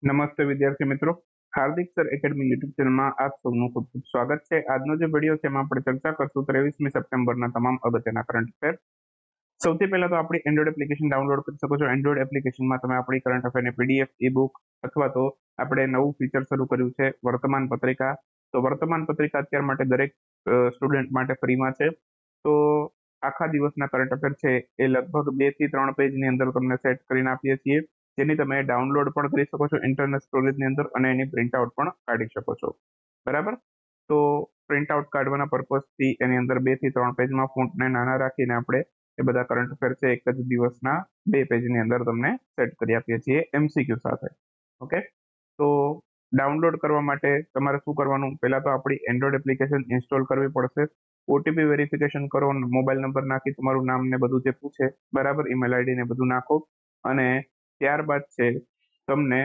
નમસ્તે વિદ્યાર્થી મિત્રો, હાર્દિક સર એકેડમી યુટ્યુબ ચેનલમાં આપ સૌનું ખૂબ ખૂબ સ્વાગત છે। આજનો જે વિડીયો છે એમાં આપણે ચર્ચા કરશું 23મી સપ્ટેમ્બરના તમામ અગત્યના કરંટ અફેર। સૌથી પહેલા તો આપણી એન્ડ્રોઇડ એપ્લિકેશન ડાઉનલોડ કરી શકો છો। એન્ડ્રોઇડ એપ્લિકેશનમાં તમે આપણી કરંટ અફેરની પીડીએફ, ઈ બુક અથવા તો આપણે નવું ફીચર શરૂ કર્યું છે વર્તમાન પત્રિકા। તો વર્તમાન પત્રિકા અત્યાર માટે દરેક સ્ટુડન્ટ માટે ફ્રીમાં છે। તો આખા દિવસના કરંટ અફેર છે એ લગભગ 2 થી 3 પેજની અંદર તમને સેટ કરીને આપીએ છીએ, જેની તમે ડાઉનલોડ પણ કરી શકો છો ઇન્ટરનલ સ્ટોરેજની અંદર અને એની પ્રિન્ટઆઉટ પણ કાઢી શકો છો, બરાબર। તો પ્રિન્ટઆઉટ કાઢવાના પર્પઝથી એની અંદર 2 થી 3 પેજમાં ફોન્ટને નાના રાખીને આપણે એ બધા કરંટ અફેર છે એક જ દિવસના 2 પેજની અંદર તમને સેટ કરી આપીએ છીએ એમસીક્યુ સાથે। ઓકે, તો ડાઉનલોડ કરવા માટે તમારે શું કરવાનું, પહેલા તો આપણી એન્ડ્રોઇડ એપ્લિકેશન ઇન્સ્ટોલ કરવી પડશે। ઓટીપી વેરિફિકેશન કરો, મોબાઈલ નંબર નાખી તમારું નામ ને બધું જે પૂછે, બરાબર, ઈમેલ આઈડી ને બધું નાખો અને ત્યારબાદ છે તમને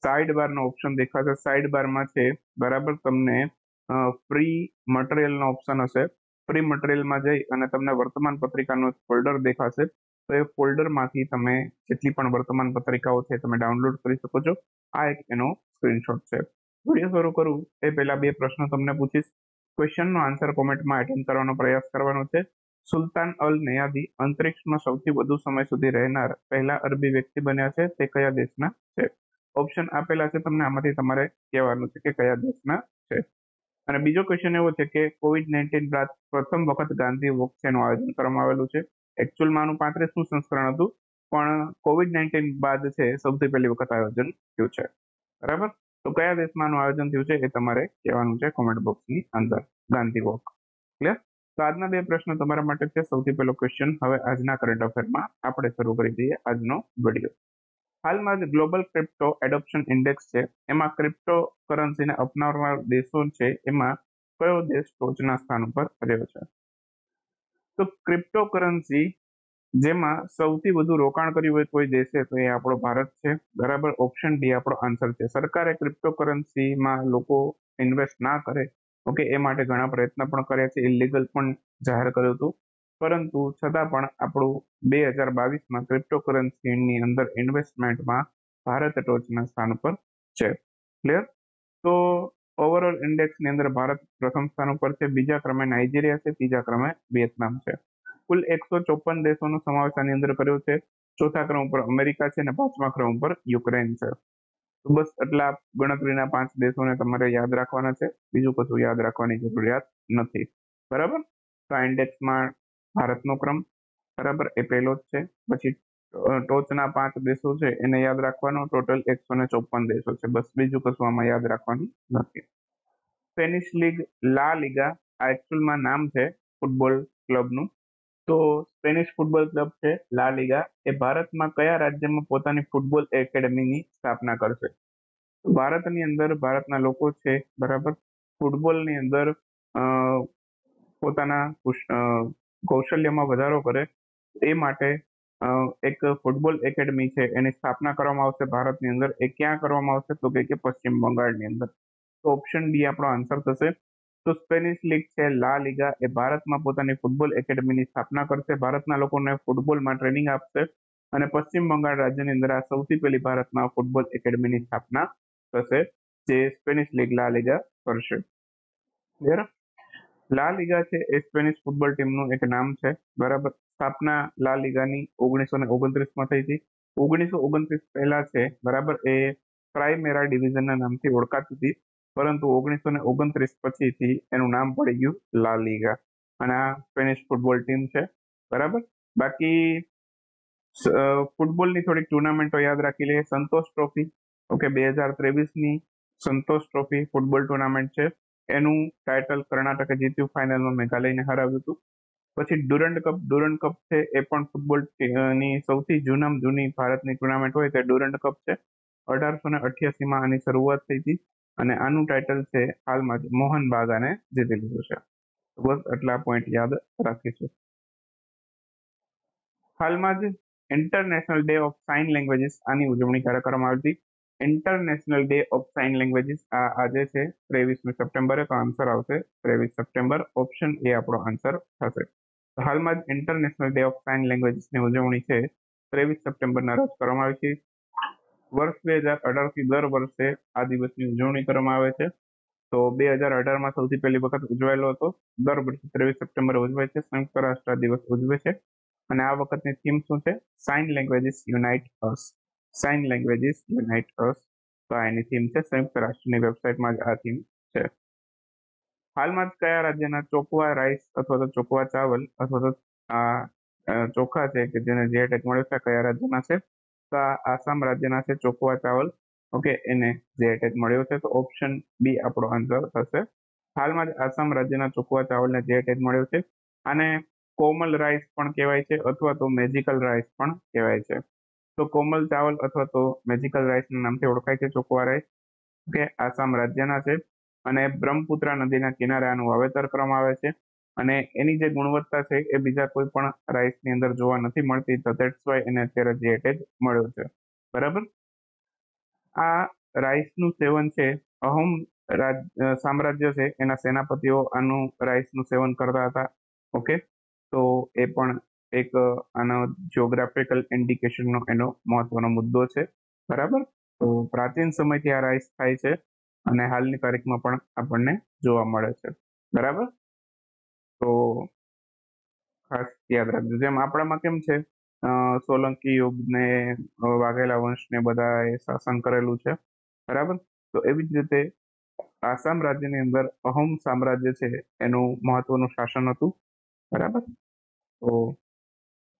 સાઇડ બારનો ઓપ્શન દેખાશે। સાઇડ બારમાં છે, બરાબર, તમને ફ્રી મટીરિયલનો ઓપ્શન હશે। ફ્રી મટીરિયલમાં જઈ અને તમને વર્તમાન પત્રિકાનો ફોલ્ડર દેખાશે। તો એ ફોલ્ડરમાંથી તમે જેટલી પણ વર્તમાન પત્રિકાઓ છે તમે ડાઉનલોડ કરી શકો છો। આ એક એનો સ્ક્રીનશોટ છે। વિડીયો શરૂ કરું એ પહેલા 2 પ્રશ્નો તમને પૂછીશ। ક્વેશ્ચનનો આન્સર કોમેન્ટમાં એટેમ્પ કરવાનો પ્રયાસ કરવાનો છે। સુલતાન અલ નયાદી અંતરિક્ષમાં સૌથી વધુ સમય સુધી રહેનાર પહેલા અરબી વ્યક્તિ બન્યા છે, તે કયા દેશના છે? ઓપ્શન આપેલા છે તમને, આમાંથી તમારે કહેવાનું છે કે કયા દેશના છે। અને બીજો ક્વેશ્ચન એવો છે કે COVID-19 બાદ પ્રથમ વખત ગાંધી વોક છે એનું આયોજન કરવામાં આવેલું છે। એકચ્યુઅલમાં આનું 35મું સંસ્કરણ હતું, પણ COVID-19 બાદ છે સૌથી પહેલી વખત આયોજન થયું છે, બરાબર। તો કયા દેશમાં આનું આયોજન થયું છે એ તમારે કહેવાનું છે કોમેન્ટ બોક્સની અંદર। Gandhi walk, clear? તો આજના 2 પ્રશ્નો તમારા માટે છે। સૌથી પહેલો ક્વેશ્ચન હવે આજના કરંટ અફેરમાં આપણે શરૂ કરી દઈએ આજનો વિડીયો। હાલમાં જ ગ્લોબલ ક્રિપ્ટો એડોપ્શન ઇન્ડેક્સ છે, એમાં ક્રિપ્ટો કરન્સીને અપનાવનાર દેશો છે એમાં કયો દેશ ટોચના સ્થાન ઉપર રહ્યો છે? તો ક્રિપ્ટો કરન્સી જેમાં સૌથી વધુ રોકાણ કર્યું હોય કોઈ દેશે તો એ આપણો ભારત છે, બરાબર। ઓપ્શન ડી આપણો આન્સર છે। સરકારે ક્રિપ્ટો કરન્સીમાં લોકો ઇન્વેસ્ટ ના કરે, ઓકે, એ માટે ઘણા પ્રયત્ન પણ કર્યા છે, ઇલીગલ પણ જાહેર કર્યું હતું, પરંતુ છતાં પણ આપણું 2022માં ક્રિપ્ટો કરન્સીની અંદર ઇન્વેસ્ટમેન્ટમાં ભારત ટોચના સ્થાન ઉપર છે, ક્લિયર? તો ઓવરઓલ ઇન્ડેક્સની અંદર ભારત પ્રથમ સ્થાન ઉપર છે, બીજા ક્રમે નાઇજીરિયા છે, ત્રીજા ક્રમે વિયેતનામ છે। કુલ 154 દેશોનો સમાવેશ આની અંદર કર્યો છે। ચોથા ક્રમ ઉપર અમેરિકા છે અને 5મા ક્રમ ઉપર યુક્રેન છે। તો બસ એટલા ગણતરીના 5 દેશોને તમારે યાદ રાખવાના છે, બીજું કશું યાદ રાખવાની જરૂરિયાત નથી, બરાબર। તો આ ઇન્ડેક્સમાં ભારતનો ક્રમ, બરાબર, એ પહેલો જ છે। પછી ટોચના 5 દેશો છે એને યાદ રાખવાનો, ટોટલ 154 દેશો છે, બસ, બીજું કશું આમાં યાદ રાખવાનું નથી। સ્પેનિશ લીગ લા લીગા આ એકચ્યુઅલમાં નામ છે ફૂટબોલ ક્લબનું। તો સ્પેનિશ ફૂટબોલ ક્લબ છે લા લીગા, એ ભારતમાં કયા રાજ્યમાં પોતાની ફૂટબોલ એકેડમીની સ્થાપના કરશે? ભારતની અંદર ભારતના લોકો છે, બરાબર, ફૂટબોલની અંદર પોતાના કૌશલ્યમાં વધારો કરે એ માટે એક ફૂટબોલ એકેડમી છે એની સ્થાપના કરવામાં આવશે ભારતની અંદર। એ ક્યાં કરવામાં આવશે? તો કે પશ્ચિમ બંગાળની અંદર। તો ઓપ્શન ડી આપણો આન્સર થશે। તો સ્પેનિશ લીગ છે લા લીગા એ ભારતમાં પોતાની ફૂટબોલ એકેડમીની સ્થાપના કરશે, ભારતના લોકોને ફૂટબોલમાં ટ્રેનિંગ આપશે અને પશ્ચિમ બંગાળ રાજ્યની અંદર આ સૌથી પહેલી ભારતમાં ફૂટબોલ એકેડમીની સ્થાપના થશે, જે સ્પેનિશ લીગ લા લીગા કરશે, ક્લિયર? લા લીગા છે એ સ્પેનિશ ફૂટબોલ ટીમનું એક નામ છે, બરાબર। સ્થાપના લા લીગાની 1929માં થઈ હતી। 1929 પહેલા છે, બરાબર, એ પ્રાઇમેરા ડિવિઝનના નામથી ઓળખાતી હતી, પરંતુ 1929 પછીથી એનું નામ પડી ગયું લા લીગા અને આ સ્પેનિશ ફૂટબોલ ટીમ છે, બરાબર। બાકી ફૂટબોલની થોડીક ટુર્નામેન્ટો યાદ રાખી લઈએ। સંતોષ ટ્રોફી, ઓકે, 2023ની સંતોષ ટ્રોફી ફૂટબોલ ટુર્નામેન્ટ છે, એનું ટાઇટલ કર્ણાટકે જીત્યું, ફાઇનલમાં મેઘાલયને હરાવ્યું હતું। પછી ડુરન્ડ કપ છે એ પણ ફૂટબોલની સૌથી જૂની ભારતની ટુર્નામેન્ટ હોય તે ડુરન્ડ કપ છે। 1888માં આની શરૂઆત થઈ હતી અને આનું ટાઇટલ છે હાલમાં જ મોહન બાગાને જીતી લીધું છે। બસ એટલા પોઈન્ટ યાદ રાખીશું। હાલમાં જ international day of sine languages આની ઉજવણી ક્યારે કરવામાં આવી હતી? International day of sine languages આ આજે છે 23મી સપ્ટેમ્બરે, તો આન્સર આવશે 23 સપ્ટેમ્બર। ઓપ્શન એ આપણો આન્સર થશે। તો હાલમાં જ ઇન્ટરનેશનલ ડે ઓફ સાઇન લેંગ્વેજીસની ઉજવણી છે 23 સપ્ટેમ્બરના રોજ કરવામાં આવી છે। વર્ષ 2018 થી દર વર્ષે આ દિવસની ઉજવણી કરવામાં આવે છે। તો 2018 સૌથી પહેલી વખત ઉજવાયેલો હતો। દર વર્ષે 23 સપ્ટેમ્બરે ઉજવાય છે। સંયુક્ત રાષ્ટ્ર આ દિવસ ઉજવે છે અને આ વખતની થીમ શું છે? સાઇન લેંગ્વેજીસ યુનાઇટ અસ। સાઇન લેંગ્વેજીસ યુનાઇટ અસ, તો આ એની થીમ છે। સંયુક્ત રાષ્ટ્રની વેબસાઇટમાં જ આ થીમ છે। હાલમાં જ કયા રાજ્યના ચોકવા રાઈસ અથવા તો ચોકવા ચાવલ અથવા તો ચોખા છે કે જેને જે ટેગ મળ્યો છે, કયા રાજ્યના છે? તો આ આસામ રાજ્યના છે ચોકવા ચાવલ। ઓકે, એને જે ટેગ મળ્યો છે, તો ઓપ્શન બી આપણો આન્સર થશે। હાલમાં જ આસામ રાજ્યના ચોકવા ચાવલને જે ટેગ મળ્યો છે। આને કોમલ રાઈસ પણ કહેવાય છે અથવા તો મેજિકલ રાઈસ પણ કહેવાય છે। તો કોમલ ચાવલ અથવા તો મેજિકલ રાઈસના નામથી ઓળખાય છે ચોકવા રાઈસ। ઓકે, આસામ રાજ્યના છે અને બ્રહ્મપુત્રા નદીના કિનારે આનું વાવેતર કરવામાં આવે છે અને એની જે ગુણવત્તા છે એ બીજા કોઈ પણ રાઈસની અંદર જોવા નથી મળતી, તો ધેટ્સ વાય એને અત્યારે જે ટેગ મળ્યો છે। બરાબર, આ રાઈસનું સેવન છે અહોમ સામ્રાજ્ય છે એના સેનાપતિઓ આનું રાઈસનું સેવન કરતા હતા। ઓકે, તો એ પણ એક આનો જ્યોગ્રાફિકલ ઇન્ડિકેશનનો એનો મહત્વનો મુદ્દો છે। બરાબર, તો પ્રાચીન સમયથી આ રાઈસ થાય છે અને હાલની તારીખમાં પણ આપણને જોવા મળે છે। બરાબર, તો ખાસ યાદ રાખજો। જેમ આપણામાં કેમ છે સોલંકી યુગ ને વાઘેલા વંશ ને બધા એ શાસન કરેલું છે। બરાબર, તો એવી જ રીતે આસામ રાજ્યની અંદર અહોમ સામ્રાજ્ય છે એનું મહત્વનું શાસન હતું। બરાબર, તો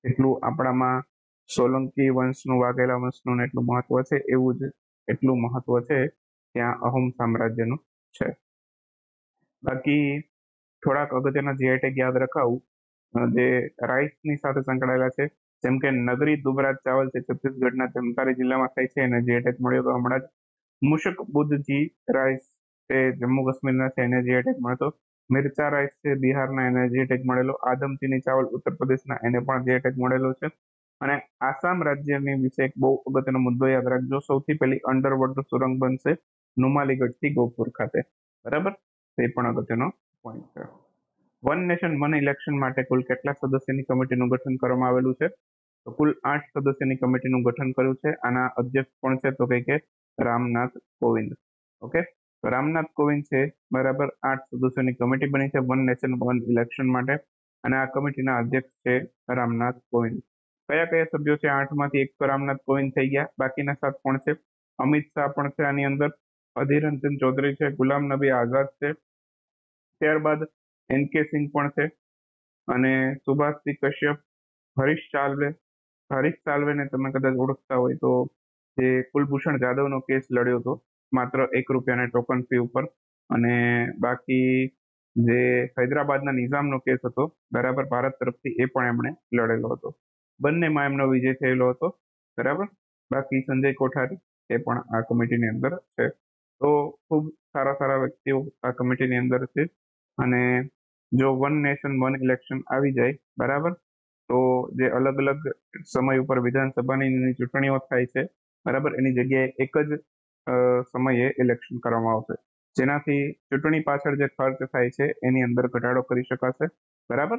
એટલું આપણામાં સોલંકી વંશનું વાઘેલા વંશનું એટલું મહત્વ છે, એવું જ એટલું મહત્વ છે ત્યાં અહોમ સામ્રાજ્યનું છે। બાકી થોડાક અગત્યના જે ટેગ યાદ રખાવું જે રાઈસની સાથે સંકળાયેલા છે, જેમ કે નગરી દુબરાજ ચાવલ છે છત્તીસગઢના ધમતારી જિલ્લામાં થાય છે અને જે ટેગ મળ્યો તો હમણાં જ। મુશક બુદ્ધજી રાઈસ એ જમ્મુ કાશ્મીરના છે એને જે ટેગ મળતો। મિર્ચા રાઈસ છે બિહારના, એને જે ટેગ મળેલો। આદમચીની ચાવલ ઉત્તર પ્રદેશના, એને પણ જે ટેગ મળેલો છે। અને આસામ રાજ્યની વિશે એક બહુ અગત્યનો મુદ્દો યાદ રાખજો, સૌથી પહેલી અંડરવર્લ્ડ સુરંગ બનશે નુમાલીગઢથી ગોપુર ખાતે। બરાબર, તે પણ અગત્યનો પોઈન્ટ છે। વન નેશન વન ઇલેક્શન માટે કુલ કેટલા સદસ્યની કમિટીનું ગઠન કરવામાં આવેલું છે? તો કુલ 8 સદસ્યની કમિટીનું ગઠન કર્યું છે। આના અધ્યક્ષ કોણ છે? તો કે રામનાથ કોવિંદ। ઓકે, તો રામનાથ કોવિંદ છે, બરાબર, 8 સદસ્યોની કમિટી બની છે વન નેશન વન ઇલેક્શન માટે અને આ કમિટીના અધ્યક્ષ છે રામનાથ કોવિંદ। કયા કયા સભ્યો છે? 8માંથી એક તો રામનાથ કોવિંદ થઈ ગયા, બાકીના 7 કોણ છે? અમિત શાહ પણ છે આની અંદર, અધીર રંજન ચૌધરી છે, ગુલામ નબી આઝાદ છે, ત્યારબાદ એનકે સિંહ પણ છે અને સુભાષજી કશ્યપ, હરીશ સાલ્વેને તમે કદાચ ઓળખતા હોય તો જે કુલભૂષણ જાદવનો કેસ લડ્યો હતો માત્ર 1 રૂપિયાના ટોકન ફી ઉપર, અને બાકી જે હૈદરાબાદના નિઝામનો કેસ હતો, બરાબર, ભારત તરફથી, એ પણ એમણે લડેલો હતો। બંનેમાં એમનો વિજય થયેલો હતો। બરાબર, બાકી સંજય કોઠારી એ પણ આ કમિટીની અંદર છે। તો ખૂબ સારા સારા વ્યક્તિઓ આ કમિટીની અંદર છે અને જો વન નેશન વન ઇલેક્શન આવી જાય, બરાબર, તો જે અલગ અલગ સમય ઉપર વિધાનસભાની ચૂંટણીઓ થાય છે, બરાબર, એની જગ્યાએ એક જ સમયે ઇલેક્શન કરવામાં આવશે, જેનાથી ચૂંટણી પાછળ જે ખર્ચ થાય છે એની અંદર ઘટાડો કરી શકાશે। બરાબર,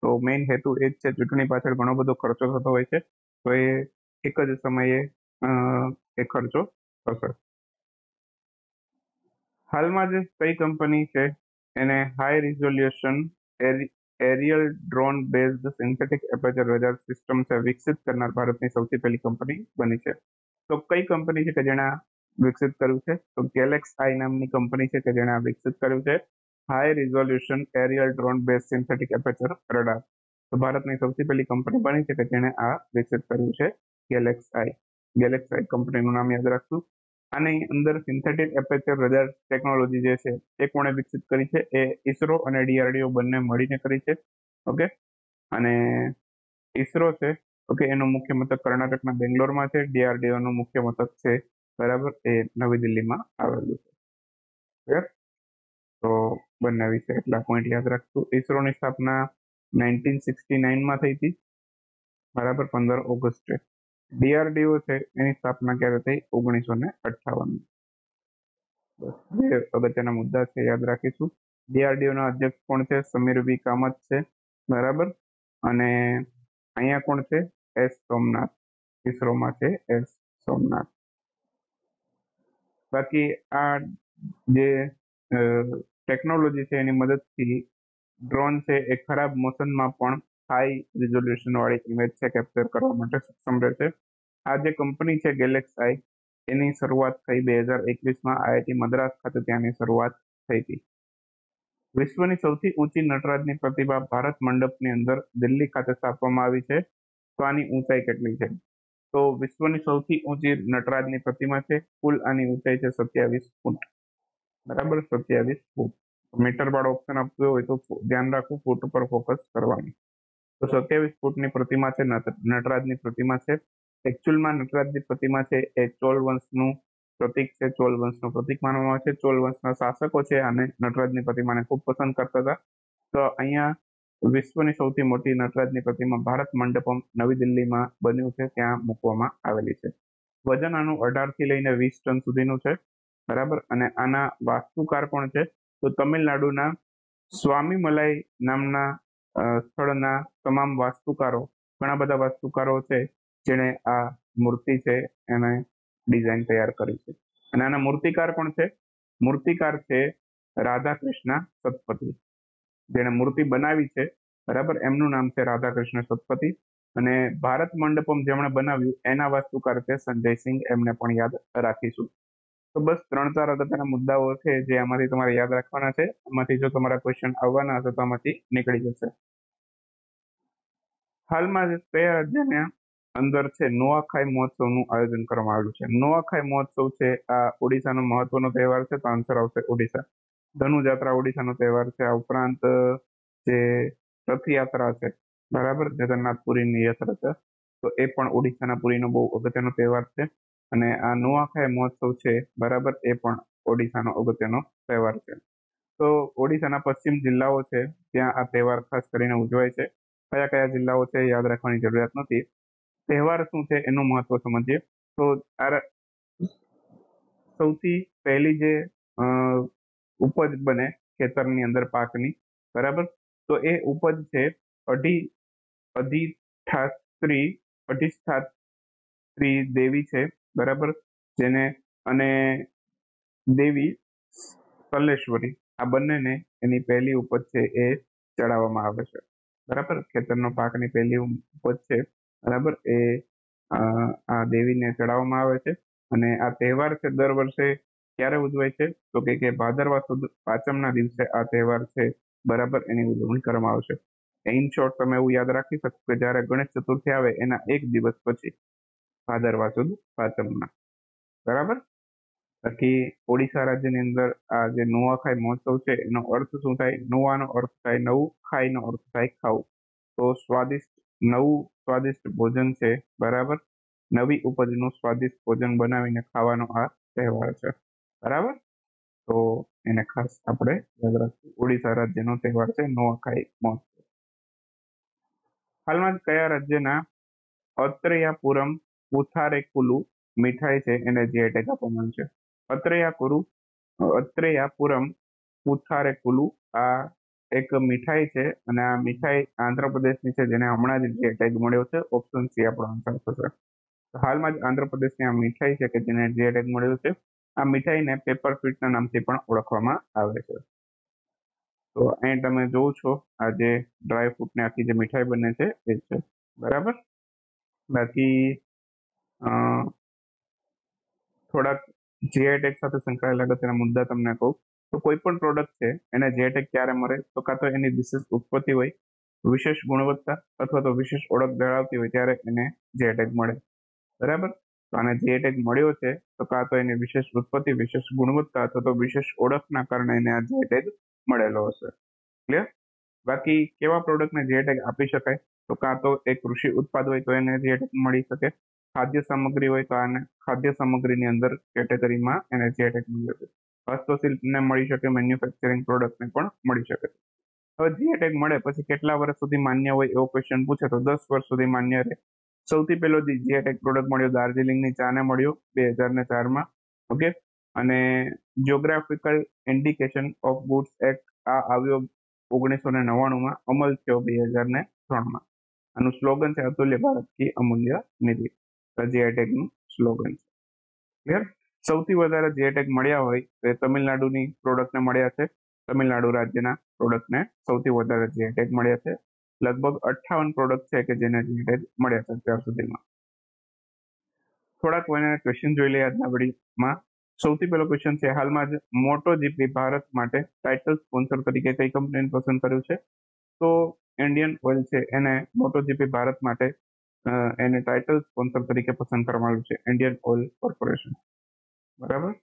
તો મેઇન હેતુ એ જ છે, ચૂંટણી પાછળ ઘણો બધો ખર્ચો થતો હોય છે, તો એ એક જ સમયે એ ખર્ચો થશે। હાલમાં જ કઈ કંપની છે એને high resolution aerial drone based synthetic aperture radar system છે વિકસિત કરનાર ભારતની સૌથી પહેલી કંપની બની છે? તો કઈ કંપની છે કે જેણે વિકસિત કર્યું છે? તો ગેલેક્સ આઈ નામની કંપની છે કે જેણે આ વિકસિત કર્યું છે high resolution aerial drone base synthetic aperture radar. તો ભારતની સૌથી પહેલી કંપની બની છે કે જેણે આ વિકસિત કર્યું છે ગેલેક્સ આઈ। ગેલેક્સ આઈ કંપનીનું નામ યાદ રાખશું। આની અંદર સિન્થેટિક એપર્ચર રડાર ટેકનોલોજી જે છે એ કોણે વિકસિત કરી છે? એ ઇસરો અને ડીઆરડીઓ બંને મળીને કરી છે। ઓકે, અને ઇસરો છે, ઓકે, એનું મુખ્ય મથક કર્ણાટકના બેંગ્લોરમાં છે, ડીઆરડીઓ નું મુખ્ય મથક છે, બરાબર, એ નવી દિલ્હીમાં આવેલું છે। તો બંને વિશે એટલા પોઈન્ટ યાદ રાખશું। ઇસરોની સ્થાપના 1969માં થઈ હતી, બરાબર, 15 ઓગસ્ટે। ડીઆરડીઓ છે એની સ્થાપના ક્યારે થઈ? 1958। બસ બે અગત્યના મુદ્દા છે, યાદ રાખીશું। ડીઆરડીઓ ના અધ્યક્ષ કોણ છે? સમીર વી કામત છે, બરાબર, અને અહીંયા કોણ છે? એસ સોમનાથ, ઇસરોમાં છે એસ સોમનાથ। બાકી આ જે ટેકનોલોજી છે એની મદદથી ડ્રોન છે એ ખરાબ મોશનમાં પણ હાઈ રિઝોલ્યુશન વાળી ઇમેજ છે કેપ્ચર કરવા માટે સક્ષમ રહેશે. આ જે કંપની છે ગેલેક્સાઈ, એની શરૂઆત થઈ 2021માં આઈઆઈટી મદ્રાસ ખાતે ત્યાંની શરૂઆત થઈ હતી. વિશ્વની સૌથી ઊંચી નટરાજની પ્રતિમા ભારત મંડપની અંદર દિલ્હી ખાતે સ્થાપવામાં આવી છે. તો આની ઊંચાઈ કેટલી છે? તો વિશ્વની સૌથી ઊંચી નટરાજની પ્રતિમા છે, કુલ આની ઊંચાઈ છે 27 ફૂટ. બરાબર, 27 ફૂટ. મીટર વાળો ઓપ્શન આપ્યો હોય તો ધ્યાન રાખવું, ફૂટ ઉપર ફોકસ કરવાનું. તો 27 ફૂટની પ્રતિમા છે, નટરાજની પ્રતિમા છે. એકચ્યુઅલમાં નટરાજની પ્રતિમા છે એ ચોલ વંશનું પ્રતીક છે, ચોલ વંશનું પ્રતીક માનવામાં આવે છે. ચોલ વંશના શાસકો છે અને નટરાજની પ્રતિમાને ખૂબ પસંદ કરતા હતા. તો અહીંયા વિશ્વની સૌથી મોટી નટરાજની પ્રતિમા ભારત મંડપમ નવી દિલ્હીમાં બન્યું છે, ત્યાં મૂકવામાં આવેલી છે. વજન આનું 18 થી લઈને 20 ટન સુધીનું છે. બરાબર, અને આના વાસ્તુકાર પણ છે. તો તમિલનાડુના સ્વામીમલાઈ નામના સ્થળના તમામ વાસ્તુકારો, ઘણા બધા વાસ્તુકારો છે જેણે આ મૂર્તિ છે એને ડિઝાઇન તૈયાર કરી છે. અને આના મૂર્તિકાર પણ છે. મૂર્તિકાર છે રાધા કૃષ્ણ સતપતિ, જેણે મૂર્તિ બનાવી છે. બરાબર, એમનું નામ છે રાધા કૃષ્ણ સતપતિ. અને ભારત મંડપમ જેમણે બનાવ્યું એના વાસ્તુકાર છે સંજયસિંહ, એમને પણ યાદ રાખીશું. તો બસ 3-4 અગત્યના મુદ્દાઓ છે જે આમાંથી તમારે યાદ રાખવાના છે. આમાંથી જો તમારા ક્વેશ્ચન આવવાના હશે તો આમાંથી નીકળી જશે. હાલમાં જ કયા રાજ્યના અંદર છે નોઆખાઈ મહોત્સવનું આયોજન કરવામાં આવ્યું છે? નોઆખાઈ મહોત્સવ છે આ ઓડિશાનો મહત્વનો તહેવાર છે, તો આન્સર આવશે ઓડિશા. ધનુજાત્રા ઓડિશાનો તહેવાર છે. આ ઉપરાંત જે રથયાત્રા છે, બરાબર, જગન્નાથપુરીની યાત્રા છે, તો એ પણ ઓડિશાના પુરીનો બહુ અગત્યનો તહેવાર છે. અને આ નોઆખાઈ મહોત્સવ છે, બરાબર, એ પણ ઓડિશાનો અગત્યનો તહેવાર છે. તો ઓડિશાના પશ્ચિમ જિલ્લાઓ છે ત્યાં આ તહેવાર ખાસ કરીને ઉજવાય છે. કયા કયા જિલ્લાઓ છે યાદ રાખવાની જરૂરિયાત નથી. તહેવાર શું છે એનું મહત્વ સમજીએ. તો આ સૌથી પહેલી જે ઉપજ બને ખેતરની અંદર પાકની, બરાબર, તો એ ઉપજ છે અધિષ્ઠાત્રી દેવી છે, બરાબર, જેને અને દેવી કલેશ્વરી, આ બંનેને એની પહેલી ઉપજ છે એ ચડાવવામાં આવે છે. બરાબર, ખેતરનો પાકની પહેલી ઉપજ છે, બરાબર, એ આ દેવીને ચડાવવામાં આવે છે. અને આ તહેવાર છે દર વર્ષે ક્યારે ઉજવાય છે? તો કે ભાદરવા સુદ પાંચમના દિવસે આ તહેવાર છે, બરાબર, એની ઉજવણી કરવામાં આવશે. ઇન શોર્ટ તમે એવું યાદ રાખી શકો કે જ્યારે ગણેશ ચતુર્થી આવે એના એક દિવસ પછી ભાદરવા સુદ પાંચમના, બરાબર. બાકી ઓડિશા રાજ્યની અંદર આ જે નુઆખાઈ મહોત્સવ છે એનો અર્થ શું થાય? નુવાનો અર્થ થાય નવું, ખાઈનો અર્થ થાય ખાવું. તો નવું સ્વાદિષ્ટ ભોજન છે, બરાબર, નવી ઉપજનું સ્વાદિષ્ટ ભોજન બનાવીને ખાવાનો આ તહેવાર છે, બરાબર. તો એને ખાસ આપણે યાદ રાખવું. ઓડિશા રાજ્યનો તહેવાર છે નુઆખાઈ મહોત્સવ. હાલમાં જ કયા રાજ્યના અત્રેયાપુરમ પુથારેકુલુ મીઠાઈ છે એને જીઆઈ ટેગ આપવામાં છે? અત્રેયાપુરમ પુથારેકુલુ આ એક મીઠાઈ છે અને આ મીઠાઈ આંધ્રપ્રદેશની છે, જેને હમણાં જ જીઆઈ ટેગ મળ્યો છે. ઓપ્શન સી આપણો આન્સર થશે. હાલમાં જ આંધ્રપ્રદેશની આ મીઠાઈ છે કે જેને જીઆઈ ટેગ મળ્યો છે. આ મીઠાઈને પેપર સ્વીટના નામથી પણ ઓળખવામાં આવે છે. તો અહીં તમે જોવો છો આ જે ડ્રાય ફ્રૂટની આખી જે મીઠાઈ બને છે એ છે, બરાબર. બાકી થોડાક જીઆઈ ટેગ સાથે સંકળાયેલા અગત્યના મુદ્દા તમને કહું તો કોઈ પણ પ્રોડક્ટ છે એને જીઆઈ ટેગ ક્યારે મળે? તો કાં તો એની વિશેષ ઉત્પત્તિ હોય, વિશેષ ગુણવત્તા અથવા તો વિશેષ ઓળખ ધરાવતી હોય ત્યારે એને જીઆઈ ટેગ મળે, બરાબર. તો આને જીઆઈ ટેગ મળ્યો છે તો કાં તો એની વિશેષ ઉત્પત્તિ, વિશેષ ગુણવત્તા અથવા તો વિશેષ ઓળખના કારણે એને આ જીઆઈ ટેગ મળેલો હશે. ક્લિયર? બાકી કેવા પ્રોડક્ટને જીઆઈ ટેગ આપી શકાય? તો કાં તો એક કૃષિ ઉત્પાદ હોય તો એને જીઆઈ ટેગ મળી શકે. ખાદ્ય સામગ્રી હોય તો આને ખાદ્ય સામગ્રીની અંદર કેટેગરીમાં એને જીઆઈ ટેગ મળી શકે. હસ્તશિલ્પને મળી શકે, મેન્યુફેક્ચરિંગ પ્રોડક્ટને પણ મળી શકે. હવે જીઆઈ ટેગ મળે પછી કેટલા વર્ષ સુધી માન્ય હોય એવો ક્વેશ્ચન પૂછે તો 10 વર્ષ સુધી માન્ય રહે. સૌથી પહેલો જીઆઈ ટેગ પ્રોડક્ટ મળ્યો દાર્જિલિંગની ચાને મળ્યો 2004માં. ઓકે. અને geographical indication of goods act આ આવ્યો 1999માં, અમલ થયો 2003માં. આનું સ્લોગન છે અતુલ્ય ભારત કી અમૂલ્ય નિધિ. જીઆઈ ટેગનું સ્લોગન છે. ક્લિયર? સૌથી વધારે જીઆઈ ટેગ મળ્યા હોય તે તમિલનાડુની પ્રોડક્ટને મળ્યા છે. તમિલનાડુ રાજ્યના પ્રોડક્ટને સૌથી વધારે જીઆઈ ટેગ મળ્યા છે. લગભગ 58 પ્રોડક્ટ છે કે જેને જીઆઈ ટેગ મળ્યા છે અત્યાર સુધીમાં. થોડાક ક્વેશ્ચન જોઈ લઈએ આજના વિડીયોમાં. સૌથી પહેલો ક્વેશ્ચન છે, હાલમાં જ મોટો જીપી ભારત માટે ટાઇટલ સ્પોન્સર તરીકે કઈ કંપનીને પસંદ કર્યું છે? તો ઇન્ડિયન ઓઇલ છે એને મોટો જીપી ભારત માટે એને ટાઇટલ સ્પોન્સર તરીકે પસંદ કરવામાં આવ્યું છે, ઇન્ડિયન ઓઇલ કોર્પોરેશન. બરાબર,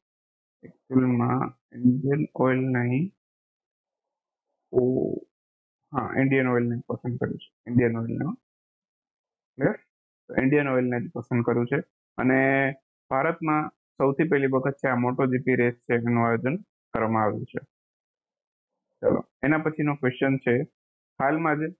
એકચ્યુઅલમાં ઇન્ડિયન ઓઇલ નહીં, હા ઇન્ડિયન ઓઇલને પસંદ કર્યું છે, ઇન્ડિયન ઓઇલને. ક્લિયર? ઇન્ડિયન ઓઇલને જ પસંદ કર્યું છે અને ભારતમાં સૌથી પહેલી વખત છે આ મોટો જીપી રેસ છે એનું આયોજન કરવામાં આવ્યું છે. ચલો, એના પછીનો ક્વેશ્ચન છે, હાલમાં જ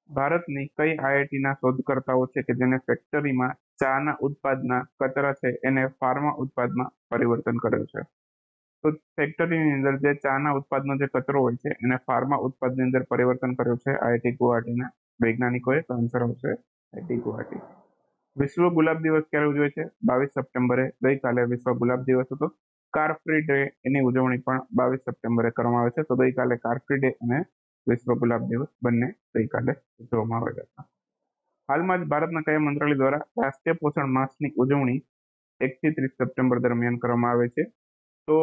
ભારતની કઈ આઈઆઈટીના શોધકર્તાઓ છે કે જેને ફેક્ટરીમાં ચાના ઉત્પાદના કચરા છે એને ફાર્મા ઉત્પાદમાં પરિવર્તન કરેલ છે? તો ફેક્ટરીની અંદર જે ચાના ઉત્પાદનો જે કચરો હોય છે એને ફાર્મા ઉત્પાદની અંદર પરિવર્તન કર્યું છે આઈઆઈટી ગુવાહાટીના વૈજ્ઞાનિકોએ. તો આન્સર આવશે આઈઆઈટી ગુવાહાટી. વિશ્વ ગુલાબ દિવસ ક્યારે ઉજવાય છે? 22 સપ્ટેમ્બરે. ગઈકાલે વિશ્વ ગુલાબ દિવસ હતો. કાર ફ્રી ડે એની ઉજવણી પણ 22 સપ્ટેમ્બરે કરવામાં આવે છે. તો ગઈકાલે કાર ફ્રી ડે અને વિશ્વ ગુલાબ દિવસ બંને ગઈકાલે ઉજવવામાં આવેલા હતા. હાલમાં જ ભારતના કયા મંત્રાલય દ્વારા રાષ્ટ્રીય પોષણ માસની ઉજવણી 1 થી 30 સપ્ટેમ્બર દરમિયાન કરવામાં આવે છે? તો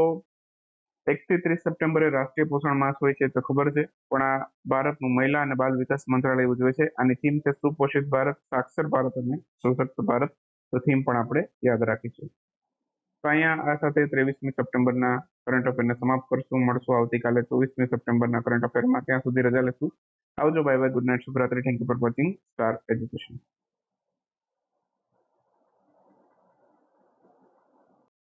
1 થી 30 સપ્ટેમ્બરે રાષ્ટ્રીય પોષણ માસ હોય છે તો ખબર છે, પણ આ ભારતનું મહિલા અને બાળ વિકાસ મંત્રાલય ઉજવે છે. આની થીમ છે સુપોષિત ભારત, સાક્ષર ભારત અને સશક્ત ભારત. તો થીમ પણ આપણે યાદ રાખીશું. તો અહીંયા આ સાથે 23મી સપ્ટેમ્બરના કરંટ અફેરને સમાપ્ત કરશું. મળશું આવતીકાલે 24મી સપ્ટેમ્બરના કરંટ અફેરમાં. ત્યાં સુધી રજા લેશું. આવજો, બાય બાય, ગુડ નાઇટ, શુભરાત્રી. Thank you for watching Star education.